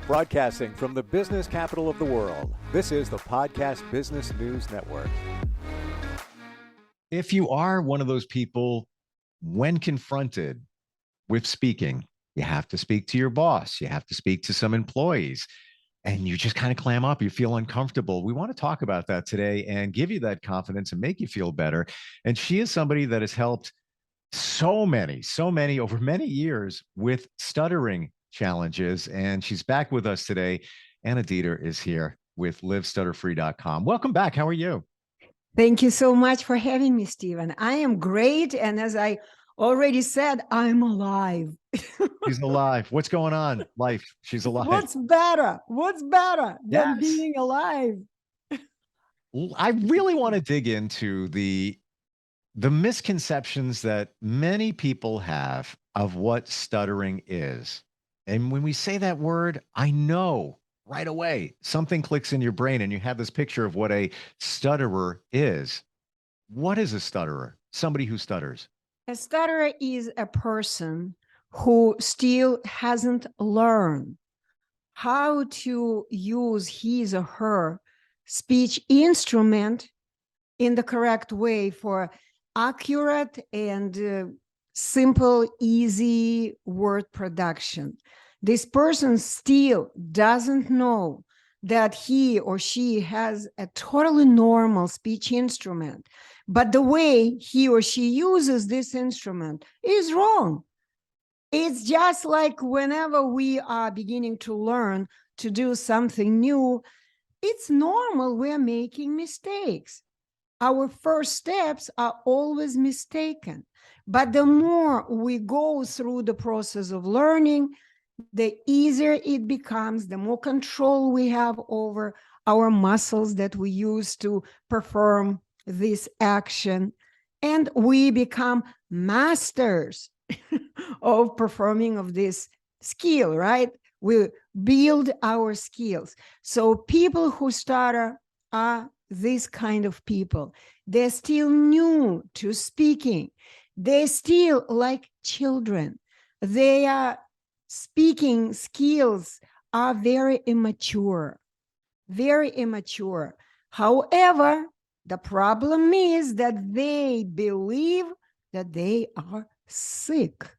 Broadcasting from the business capital of the world, this is the Podcast Business News Network. If you are one of those people, when confronted with speaking, you have to speak to your boss, you have to speak to some employees, and you just kind of clam up, you feel uncomfortable. We want to talk about that today and give you that confidence and make you feel better. And she is somebody that has helped so many over many years with stuttering challenges. And she's back with us today. Anna Deeter is here with livestutterfree.com. Welcome back. How are you? Thank you so much for having me, Stephen. I am great. And as I already said, I'm alive. She's alive. What's going on? Life. She's alive. What's better? What's better than being alive? I really want to dig into the misconceptions that many people have of what stuttering is. And when we say that word, I know right away something clicks in your brain and you have this picture of what a stutterer is. What is a stutterer? Somebody who stutters. A stutterer is a person who still hasn't learned how to use his or her speech instrument in the correct way for accurate and simple, easy word production. This person still doesn't know that he or she has a totally normal speech instrument, but the way he or she uses this instrument is wrong. It's just like whenever we are beginning to learn to do something new, it's normal we're making mistakes. Our first steps are always mistaken. But the more we go through the process of learning, the easier it becomes, the more control we have over our muscles that we use to perform this action. And we become masters of performing of this skill, right? We build our skills. So people who stutter are this kind of people. They're still new to speaking. They're still like children. Their speaking skills are very immature, very immature. However, the problem is that they believe that they are sick,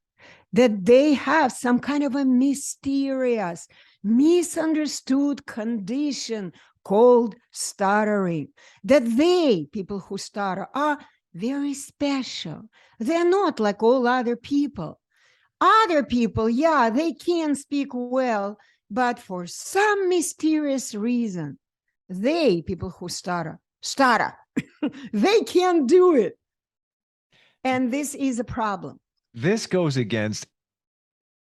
that they have some kind of a mysterious, misunderstood condition called stuttering, that they, people who stutter, are very special. They're not like all other people. Other people, yeah, they can speak well, but for some mysterious reason, they, people who stutter. They can't do it. And this is a problem. This goes against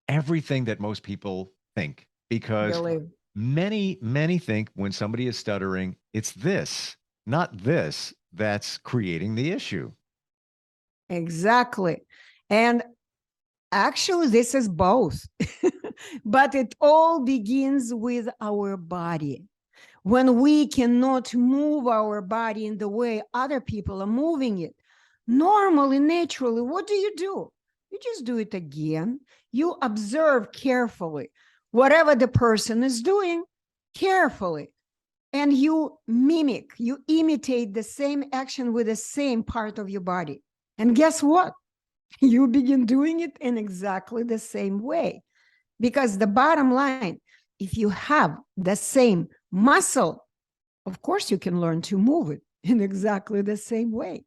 everything that most people think, because many think when somebody is stuttering, it's this, not this, that's creating the issue. Exactly. And actually, this is both. But it all begins with our body. When we cannot move our body in the way other people are moving it, normally, naturally, what do? You just do it again. You observe carefully whatever the person is doing carefully, and you mimic, you imitate the same action with the same part of your body. And guess what? You begin doing it in exactly the same way. Because the bottom line, if you have the same muscle, of course you can learn to move it in exactly the same way.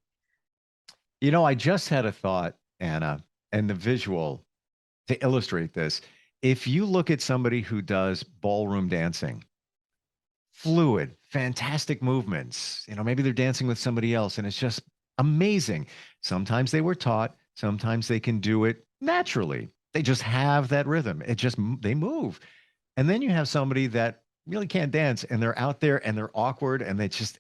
You know, I just had a thought, Anna, and the visual to illustrate this. If you look at somebody who does ballroom dancing, fluid, fantastic movements, you know, maybe they're dancing with somebody else and it's just amazing. Sometimes they were taught, sometimes they can do it naturally. They just have that rhythm. They move. And then you have somebody that really can't dance and they're out there and they're awkward and it's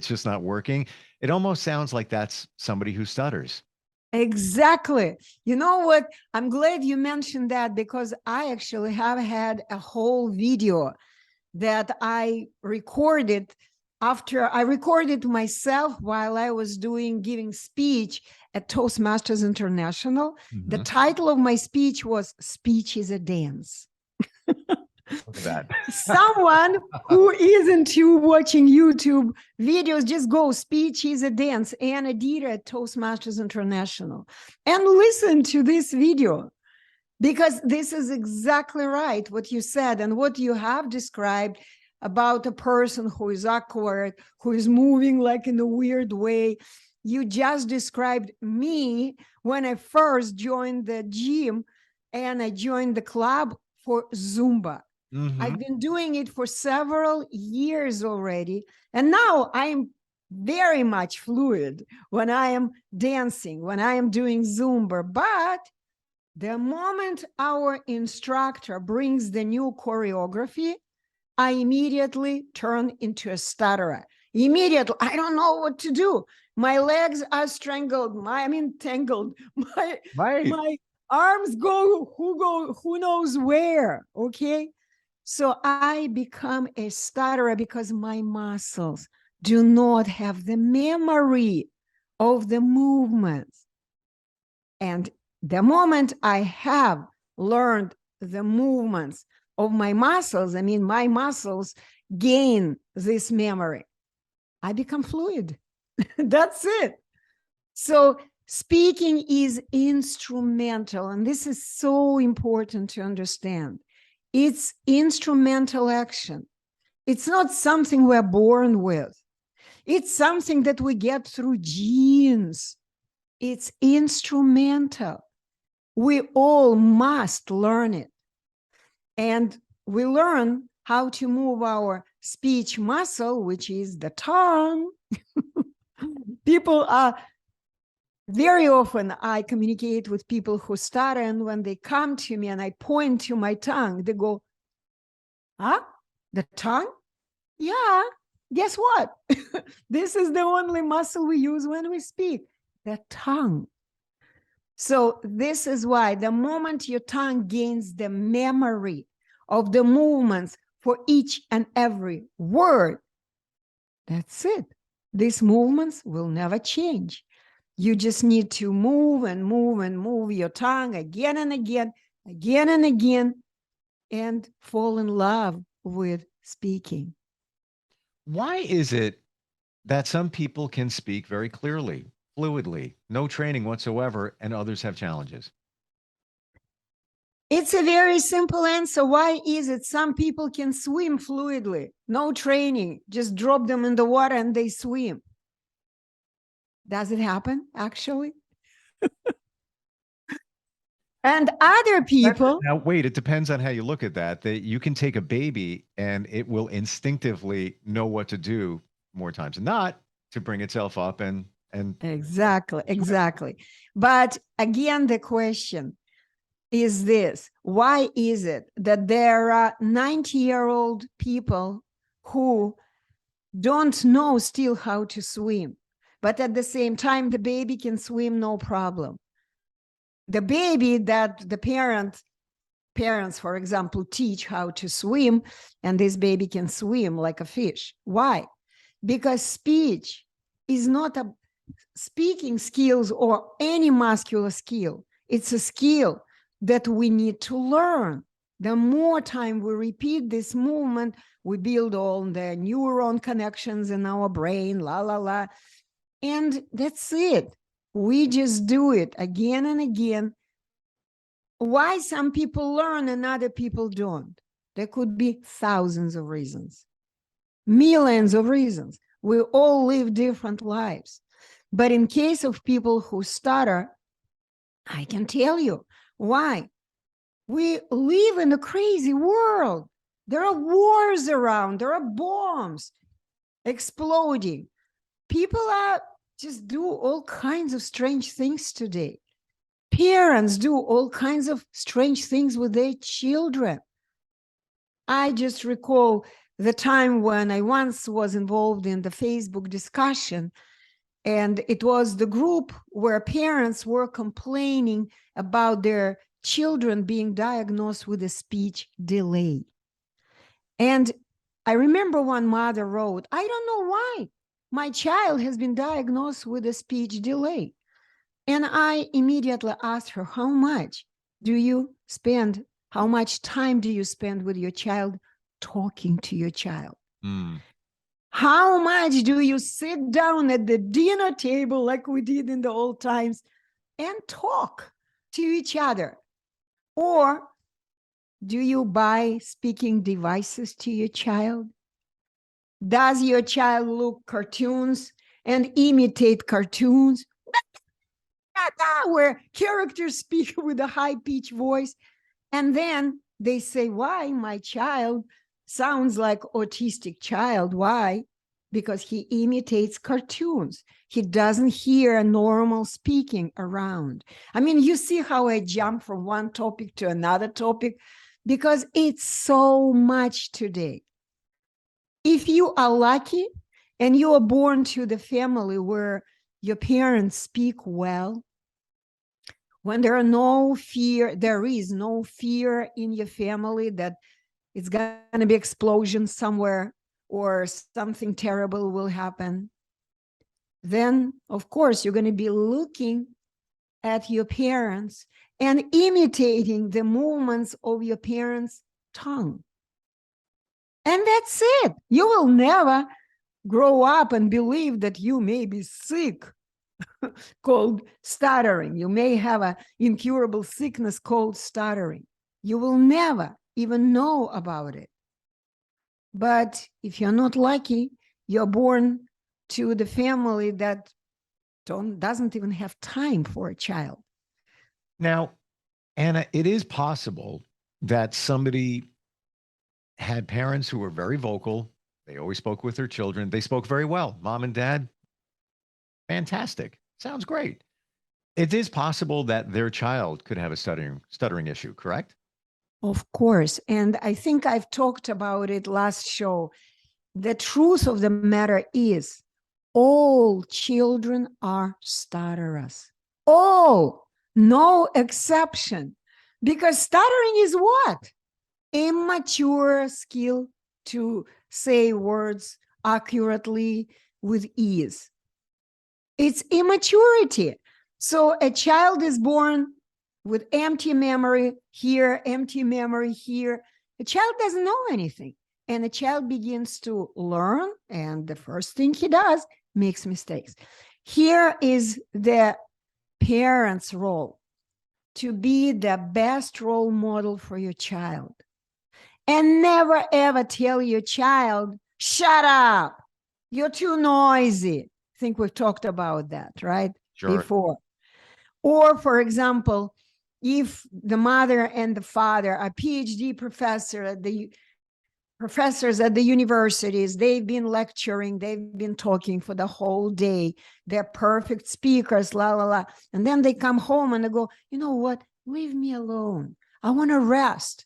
just not working. It almost sounds like that's somebody who stutters. Exactly. You know what? I'm glad you mentioned that, because I actually have had a whole video that I recorded after I recorded myself while I was giving speech at Toastmasters International. The title of my speech was "Speech is a Dance." Look at that. Someone who isn't you watching YouTube videos, just go Speech is a Dance and Deeter at Toastmasters International and listen to this video, because this is exactly right what you said and what you have described about a person who is awkward, who is moving like in a weird way. You just described me when I first joined the gym and I joined the club for Zumba. Mhm. I've been doing it for several years already. And now I'm very much fluid when I am dancing, when I am doing Zumba. But the moment our instructor brings the new choreography, I immediately turn into a stutterer. Immediately, I don't know what to do. My legs are strangled. Tangled. Right. My arms go who knows where. Okay. So I become a stutterer because my muscles do not have the memory of the movements. And the moment I have learned the movements of my muscles, my muscles gain this memory, I become fluid. That's it. So speaking is instrumental, and this is so important to understand. It's instrumental action. It's not something we're born with. It's something that we get through genes. It's instrumental. We all must learn it. And we learn how to move our speech muscle, which is the tongue. People are very often, I communicate with people who stutter, and when they come to me and I point to my tongue, they go, "Huh? The tongue? Yeah, guess what? This is the only muscle we use when we speak, the tongue." So this is why the moment your tongue gains the memory of the movements for each and every word, that's it. These movements will never change. You just need to move and move and move your tongue again and again, again and again, and fall in love with speaking. Why is it that some people can speak very clearly, fluidly, no training whatsoever, and others have challenges? It's a very simple answer. Why is it some people can swim fluidly, no training, just drop them in the water and they swim? Does it happen, actually? And other people, Now, wait, it depends on how you look at that. That you can take a baby and it will instinctively know what to do more times than not to bring itself up and exactly. But again, the question is this: why is it that there are 90-year-old people who don't know still how to swim, but at the same time, the baby can swim no problem? The baby that the parents, for example, teach how to swim, and this baby can swim like a fish. Why? Because speech is not a speaking skills or any muscular skill. It's a skill that we need to learn. The more time we repeat this movement, we build all the neuron connections in our brain, la, la, la. And that's it. We just do it again and again. Why some people learn and other people don't? There could be thousands of reasons, millions of reasons. We all live different lives. But in case of people who stutter, I can tell you why. We live in a crazy world. There are wars around, there are bombs exploding. People are just do all kinds of strange things today. Parents do all kinds of strange things with their children. I just recall the time when I once was involved in the Facebook discussion, and it was the group where parents were complaining about their children being diagnosed with a speech delay. And I remember one mother wrote, "I don't know why my child has been diagnosed with a speech delay." And I immediately asked her, "How much do you spend How much time do you spend with your child talking to your child? Mm. How much do you sit down at the dinner table like we did in the old times and talk to each other? Or do you buy speaking devices to your child? Does your child look cartoons and imitate cartoons where characters speak with a high-pitched voice? And then they say, why my child sounds like autistic child? Why? Because he imitates cartoons. He doesn't hear a normal speaking around. I mean, you see how I jump from one topic to another topic because it's so much today. If you are lucky and you are born to the family where your parents speak well, when there is no fear in your family that it's going to be explosion somewhere or something terrible will happen, then of course you're going to be looking at your parents and imitating the movements of your parents' tongue. And that's it. You will never grow up and believe that you may be sick called stuttering. You may have an incurable sickness called stuttering. You will never even know about it. But if you're not lucky, you're born to the family that doesn't even have time for a child. Now, Anna, it is possible that somebody had parents who were very vocal. They always spoke with their children. They spoke very well. Mom and dad, fantastic. Sounds great. It is possible that their child could have a stuttering issue, correct? Of course. And I think I've talked about it last show. The truth of the matter is all children are stutterers. All, no exception. Because stuttering is what? Immature skill to say words accurately with ease. It's immaturity. So a child is born with empty memory here, empty memory here. A child doesn't know anything. And a child begins to learn. And the first thing he does, makes mistakes. Here is the parent's role, to be the best role model for your child. And never ever tell your child, shut up, you're too noisy. I think we've talked about that, right? Sure. Before. Or, for example, if the mother and the father are PhD professors at the universities, they've been lecturing, they've been talking for the whole day, they're perfect speakers, la, la, la. And then they come home and they go, you know what, leave me alone. I want to rest.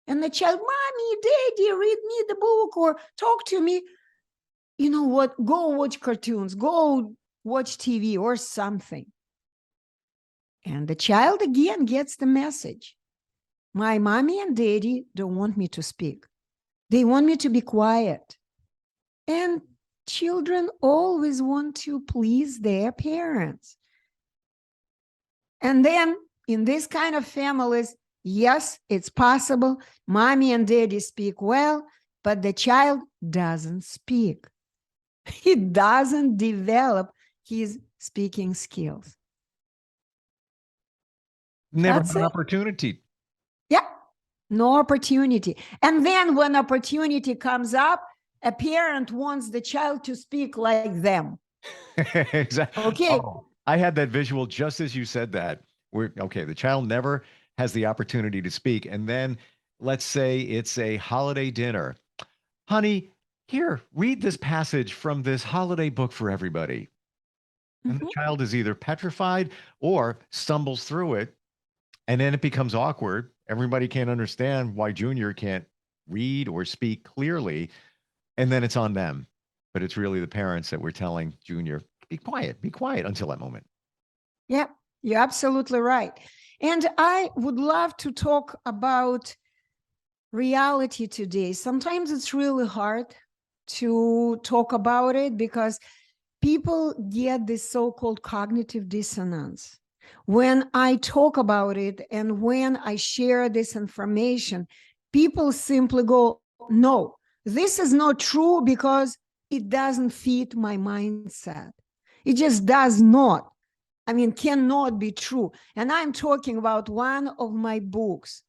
And the child, mommy, daddy, read me the book or talk to me. You know what, go watch cartoons, go watch TV or something. And the child again gets the message. My mommy and daddy don't want me to speak. They want me to be quiet. And children always want to please their parents. And then in this kind of families, yes, it's possible. Mommy and daddy speak well, but the child doesn't speak. He doesn't develop his speaking skills. Never That's had an it. opportunity. Yeah, no opportunity. And then when opportunity comes up, a parent wants the child to speak like them. Exactly. Okay. Oh, I had that visual just as you said that. Okay, the child never has the opportunity to speak. And then let's say it's a holiday dinner. Honey, here, read this passage from this holiday book for everybody. And the child is either petrified or stumbles through it. And then it becomes awkward. Everybody can't understand why Junior can't read or speak clearly. And then it's on them. But it's really the parents that were telling Junior, be quiet until that moment. Yeah, you're absolutely right. And I would love to talk about reality today. Sometimes it's really hard to talk about it because people get this so-called cognitive dissonance. When I talk about it and when I share this information, people simply go, no, this is not true because it doesn't fit my mindset. It just does not. I mean, cannot be true. And I'm talking about one of my books.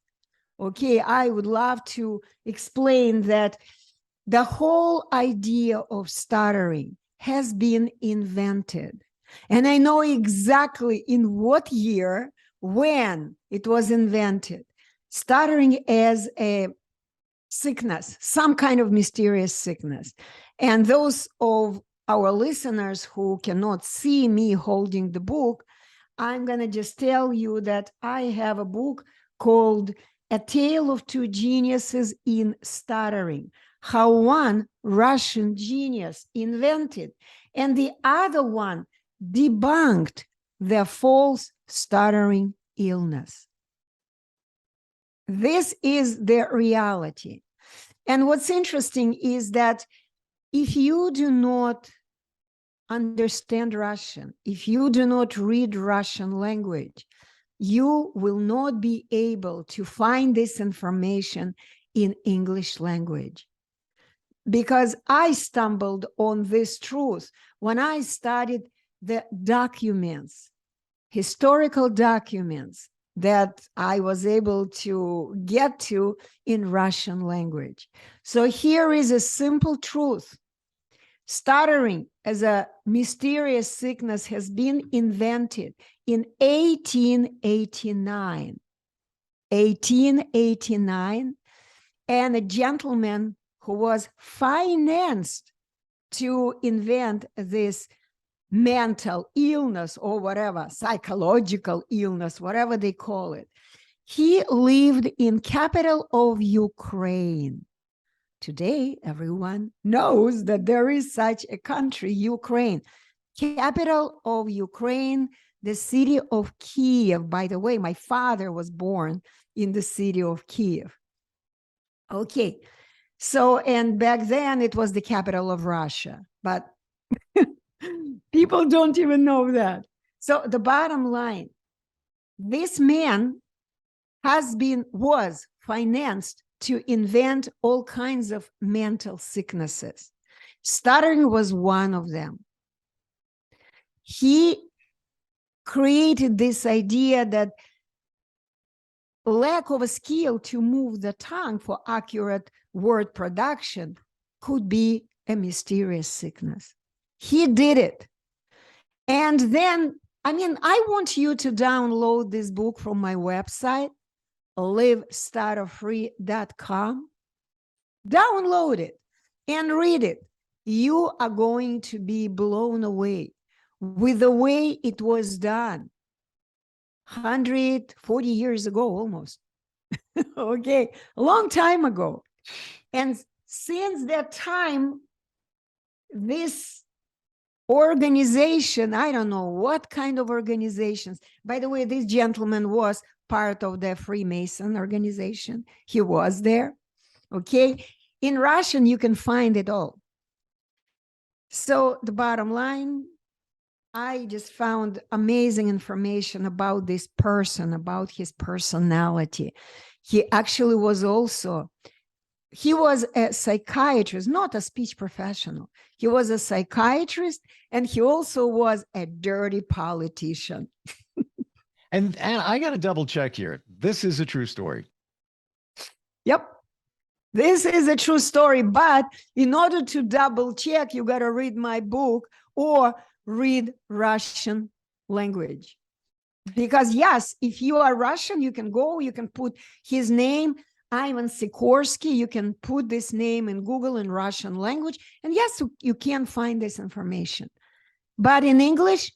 Okay, I would love to explain that the whole idea of stuttering has been invented. And I know exactly in what year, when it was invented. Stuttering as a sickness, some kind of mysterious sickness. And those of our listeners who cannot see me holding the book, I'm going to just tell you that I have a book called A Tale of Two Geniuses in Stuttering, how one Russian genius invented and the other one debunked the false stuttering illness. This is the reality. And what's interesting is that if you do not understand Russian, if you do not read Russian language, you will not be able to find this information in English language. Because I stumbled on this truth when I studied the documents, historical documents that I was able to get to in Russian language. So here is a simple truth. Stuttering as a mysterious sickness has been invented in 1889. 1889, and a gentleman who was financed to invent this mental illness or whatever, psychological illness, whatever they call it. He lived in capital of Ukraine. Today, everyone knows that there is such a country, Ukraine. Capital of Ukraine, the city of Kiev. By the way, my father was born in the city of Kiev. Okay, so, and back then it was the capital of Russia, but people don't even know that. So the bottom line, this man was financed to invent all kinds of mental sicknesses. Stuttering was one of them. He created this idea that lack of a skill to move the tongue for accurate word production could be a mysterious sickness. He did it. And then, I mean, I want you to download this book from my website, livestutterfree.com. Download it and read it. You are going to be blown away with the way it was done 140 years ago almost. Okay, a long time ago. And since that time, this organization, I don't know what kind of organizations. By the way, this gentleman was part of the Freemason organization. He was there. Okay. In Russian, you can find it all. So the bottom line, I just found amazing information about this person, about his personality. He actually was he was a psychiatrist, not a speech professional. He was a psychiatrist, and he also was a dirty politician. And I got to double check here. This is a true story. Yep. This is a true story, but in order to double check, you got to read my book or read Russian language. Because yes, if you are Russian, you can put his name, Ivan Sikorsky, you can put this name in Google in Russian language, and yes, you can find this information. But in English,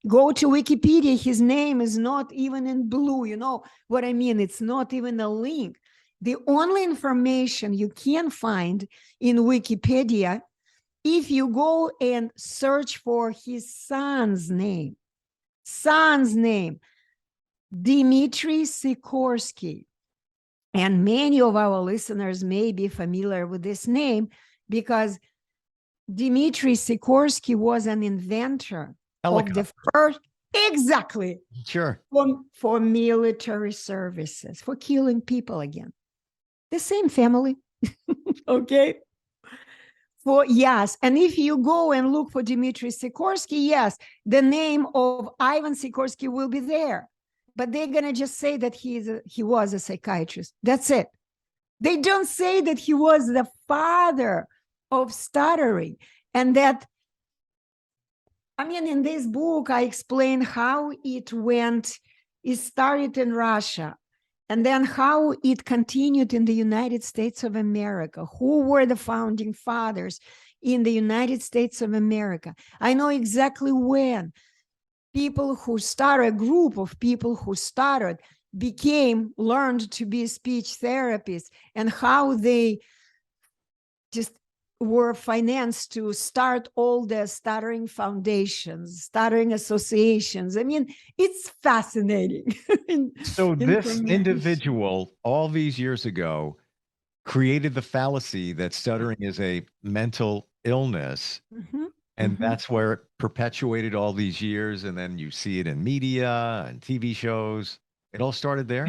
go to Wikipedia, his name is not even in blue, you know what I mean? It's not even a link. The only information you can find in Wikipedia, if you go and search for his son's name, Dmitry Sikorsky. And many of our listeners may be familiar with this name because Dmitry Sikorsky was an inventor of the first Exactly. Sure. For military services, for killing people again. The same family. Okay. Yes, and if you go and look for Dmitry Sikorsky, yes, the name of Ivan Sikorsky will be there, but they're gonna just say that he was a psychiatrist. That's it. They don't say that he was the father of stuttering, and that, I mean, in this book, I explain how it went. It started in Russia, and then how it continued in the United States of America. Who were the founding fathers in the United States of America? I know exactly when people who started, a group of people who started, learned to be speech therapists, and how they just were financed to start all the stuttering foundations, stuttering associations. I mean, it's fascinating. So this individual, all these years ago, created the fallacy that stuttering is a mental illness. Mhm, And mhm. that's where it perpetuated all these years. And then you see it in media and TV shows. It all started there.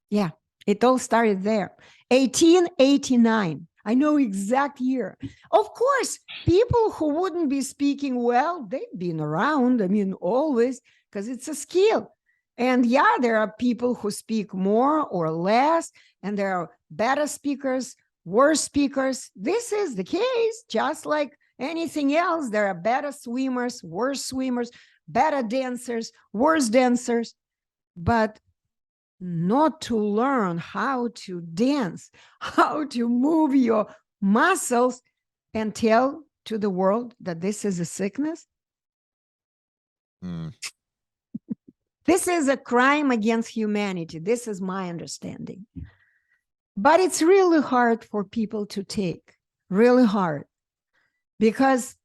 Yeah, it all started there. 1889. I know exact year. Of course, people who wouldn't be speaking well, they've been around. I mean, always, because it's a skill. And yeah, there are people who speak more or less, and there are better speakers, worse speakers. This is the case, just like anything else. There are better swimmers, worse swimmers, better dancers, worse dancers. But not to learn how to dance, how to move your muscles and tell to the world that this is a sickness. Hmm. This is a crime against humanity. This is my understanding. But it's really hard for people to take, really hard. Because,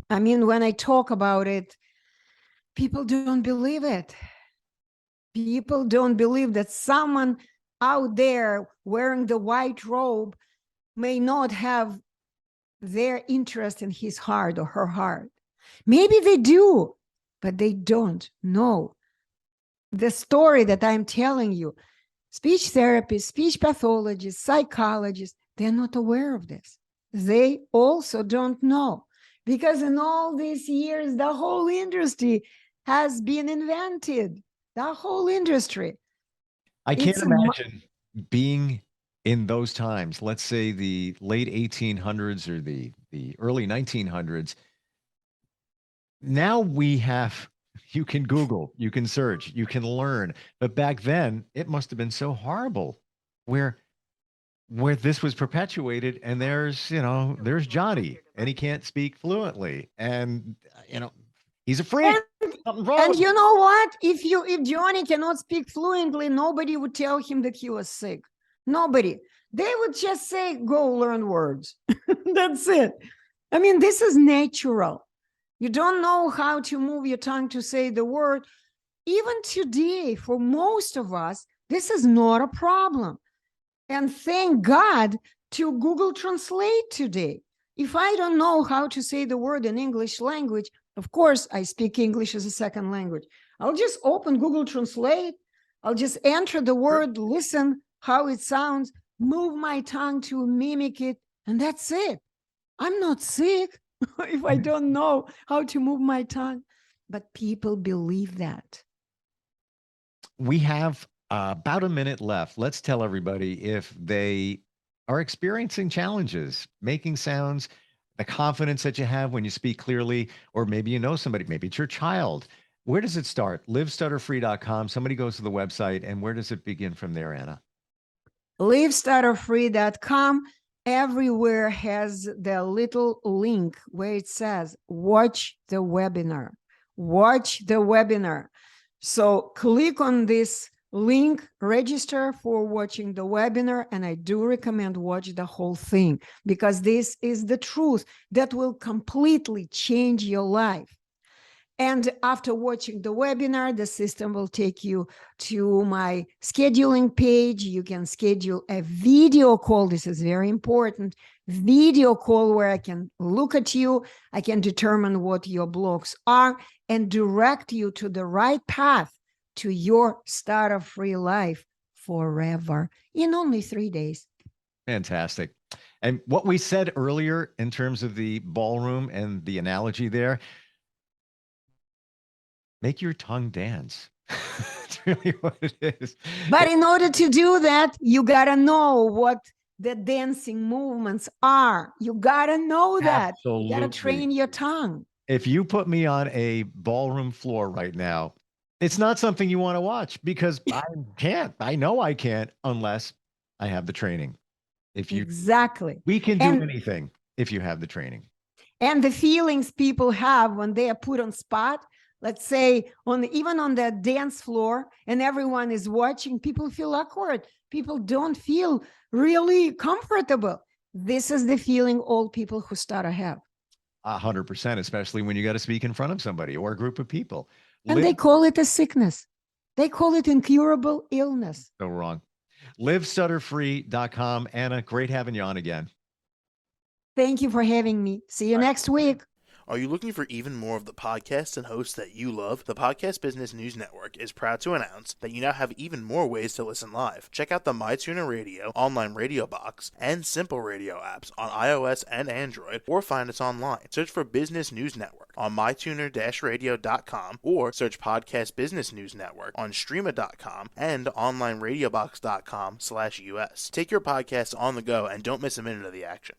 I mean, when I talk about it, people don't believe it. People don't believe that someone out there wearing the white robe may not have their interest in his heart or her heart. Maybe they do, but they don't know. The story that I'm telling you, speech therapists, speech pathologists, psychologists, they're not aware of this. They also don't know, because in all these years, the whole industry has been invented. The whole industry. I can't It's imagine being in those times, let's say the late 1800s or the early 1900s. Now we have, you can Google, you can search, you can learn. But back then, it must have been so horrible where this was perpetuated, and there's Johnny and he can't speak fluently, and he's a freak. Something wrong And with you know what? If Johnny cannot speak fluently, nobody would tell him that he was sick. Nobody. They would just say, go learn words. That's it. I mean, this is natural. You don't know how to move your tongue to say the word. Even today, for most of us, this is not a problem. And thank God to Google Translate today. If I don't know how to say the word in English language, of course, I speak English as a second language. I'll just open Google Translate. I'll just enter the word, listen how it sounds, move my tongue to mimic it, and that's it. I'm not sick if I don't know how to move my tongue. But people believe that. We have about a minute left. Let's tell everybody if they are experiencing challenges, making sounds, the confidence that you have when you speak clearly, or maybe you know somebody, maybe it's your child. Where does it start? Livestutterfree.com. Somebody goes to the website, and where does it begin from there, Anna? Livestutterfree.com. Everywhere has the little link where it says, watch the webinar. Watch the webinar. So click on this link, register for watching the webinar, and I do recommend watch the whole thing, because this is the truth that will completely change your life. And after watching the webinar, the system will take you to my scheduling page. You can schedule a video call. This is very important. video call where I can look at you, I can determine what your blocks are and direct you to the right path to your starter-free life forever in only 3 days. Fantastic. And what we said earlier in terms of the ballroom and the analogy there, make your tongue dance. It's really what it is. But in order to do that, you got to know what the dancing movements are. You got to know that. You got to Absolutely. train your tongue. If you put me on a ballroom floor right now, it's not something you want to watch because I can't. I know I can't unless I have the training. Exactly. We can do anything if you have the training. And the feelings people have when they are put on spot, let's say even on the dance floor and everyone is watching, people feel awkward. People don't feel really comfortable. This is the feeling all people who stutter have. 100%, especially when you got to speak in front of somebody or a group of people. And they call it a sickness. They call it incurable illness. So wrong. LiveStutterFree.com. Anna, great having you on again. Thank you for having me. See you next week. Are you looking for even more of the podcasts and hosts that you love? The Podcast Business News Network is proud to announce that you now have even more ways to listen live. Check out the MyTuner Radio, online radio box, and Simple Radio apps on iOS and Android, or find us online. Search for Business News Network on mytuner-radio.com or search Podcast Business News Network on streama.com and onlineradiobox.com/US. Take your podcast on the go and don't miss a minute of the action.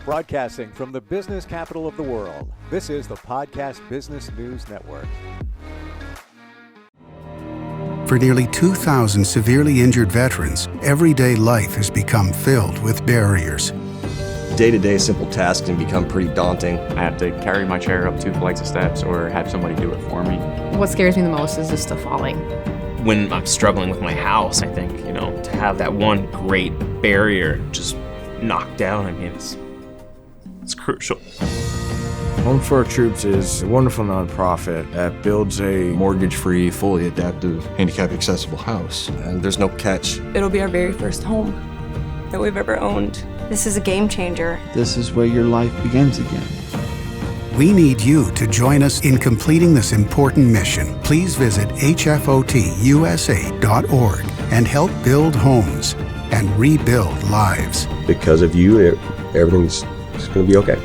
Broadcasting from the business capital of the world, this is the Podcast Business News Network. For nearly 2,000 severely injured veterans, everyday life has become filled with barriers. Day-to-day simple tasks can become pretty daunting. I have to carry my chair up 2 flights of steps or have somebody do it for me. What scares me the most is just the falling. When I'm struggling with my house, I think, to have that one great barrier just knocked down, it's crucial. Home for Our Troops is a wonderful nonprofit that builds a mortgage-free, fully adaptive, handicap-accessible house. And there's no catch. It'll be our very first home that we've ever owned. This is a game changer. This is where your life begins again. We need you to join us in completing this important mission. Please visit hfotusa.org and help build homes and rebuild lives. Because of you, everything's going to be okay.